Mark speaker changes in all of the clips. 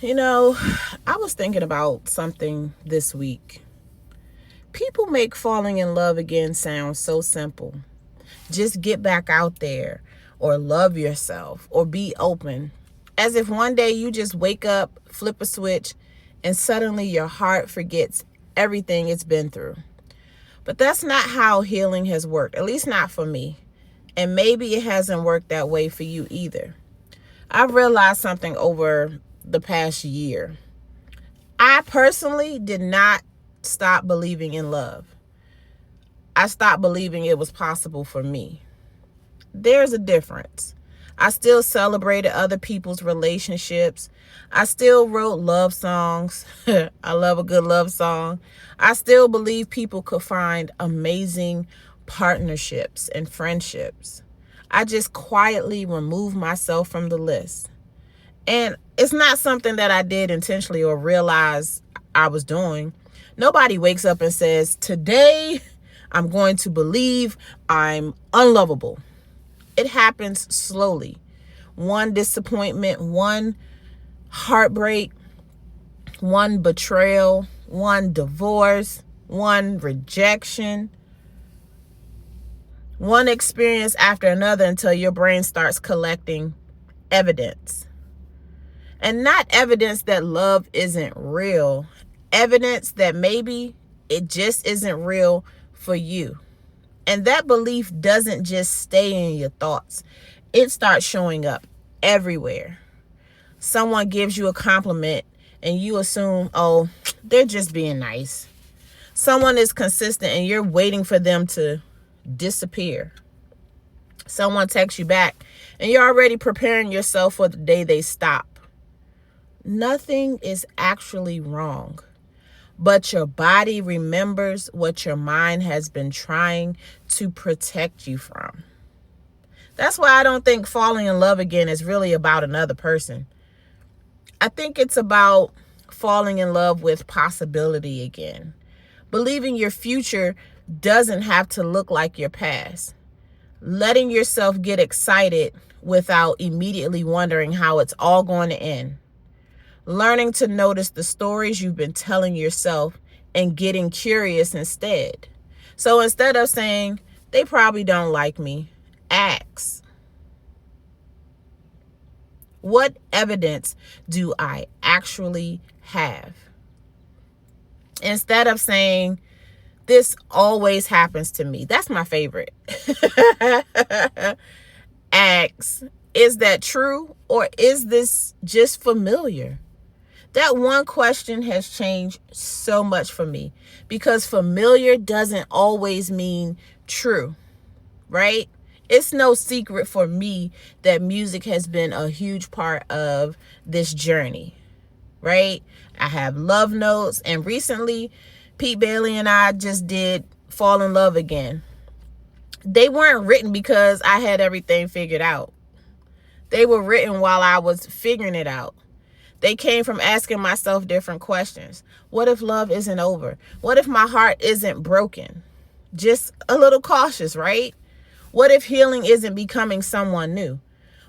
Speaker 1: You know, I was thinking about something this week. People make falling in love again sound so simple. Just get back out there, or love yourself, or be open. As if one day you just wake up, flip a switch, and suddenly your heart forgets everything it's been through. But that's not how healing has worked, at least not for me. And maybe it hasn't worked that way for you either. I've realized something over the past year. I personally did not stop believing in love. I stopped believing it was possible for me. There's a difference. I still celebrated other people's relationships. I still wrote love songs. I love a good love song. I still believe people could find amazing partnerships and friendships. I just quietly removed myself from the list. And it's not something that I did intentionally or realized I was doing. Nobody wakes up and says, today I'm going to believe I'm unlovable. It happens slowly. One disappointment, one heartbreak, one betrayal, one divorce, one rejection, one experience after another until your brain starts collecting evidence. And not evidence that love isn't real, evidence that maybe it just isn't real for you. And that belief doesn't just stay in your thoughts. It starts showing up everywhere. Someone gives you a compliment and you assume, oh, they're just being nice. Someone is consistent and you're waiting for them to disappear. Someone texts you back and you're already preparing yourself for the day they stop. Nothing is actually wrong, but your body remembers what your mind has been trying to protect you from. That's why I don't think falling in love again is really about another person. I think it's about falling in love with possibility again. Believing your future doesn't have to look like your past. Letting yourself get excited without immediately wondering how it's all going to end. Learning to notice the stories you've been telling yourself and getting curious instead. So instead of saying, they probably don't like me, ask, what evidence do I actually have? Instead of saying, this always happens to me. That's my favorite. Ask, is that true, or is this just familiar? That one question has changed so much for me, because familiar doesn't always mean true, right? It's no secret for me that music has been a huge part of this journey, right? I have love notes, and recently Pete Bailey and I just did Fall in Love Again. They weren't written because I had everything figured out. They were written while I was figuring it out. They came from asking myself different questions. What if love isn't over? What if my heart isn't broken? Just a little cautious, right? What if healing isn't becoming someone new?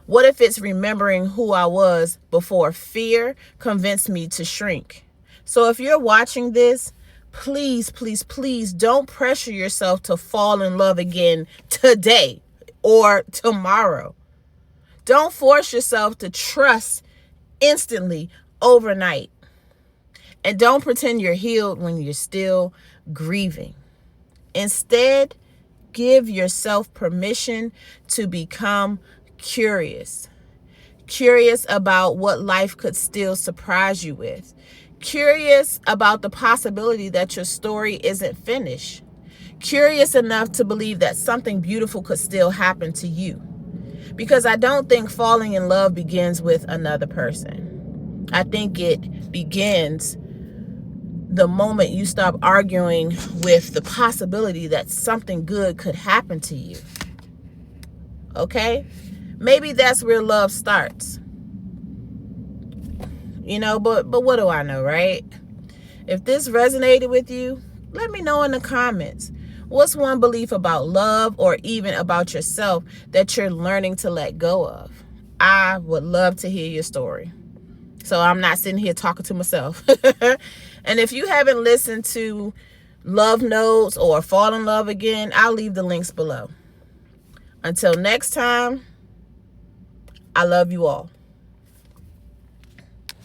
Speaker 1: What if it's remembering who I was before fear convinced me to shrink? So if you're watching this, please, please, please don't pressure yourself to fall in love again today or tomorrow. Don't force yourself to trust instantly overnight. And don't pretend you're healed when you're still grieving. Instead, give yourself permission to become curious. Curious about what life could still surprise you with. Curious about the possibility that your story isn't finished. Curious enough to believe that something beautiful could still happen to you. Because I don't think falling in love begins with another person. I think it begins the moment you stop arguing with the possibility that something good could happen to you. Okay? Maybe that's where love starts. You know, but what do I know, right? If this resonated with you, let me know in the comments. What's one belief about love or even about yourself that you're learning to let go of? I would love to hear your story. So I'm not sitting here talking to myself. And if you haven't listened to Love Notes or Fall in Love Again, I'll leave the links below. Until next time, I love you all.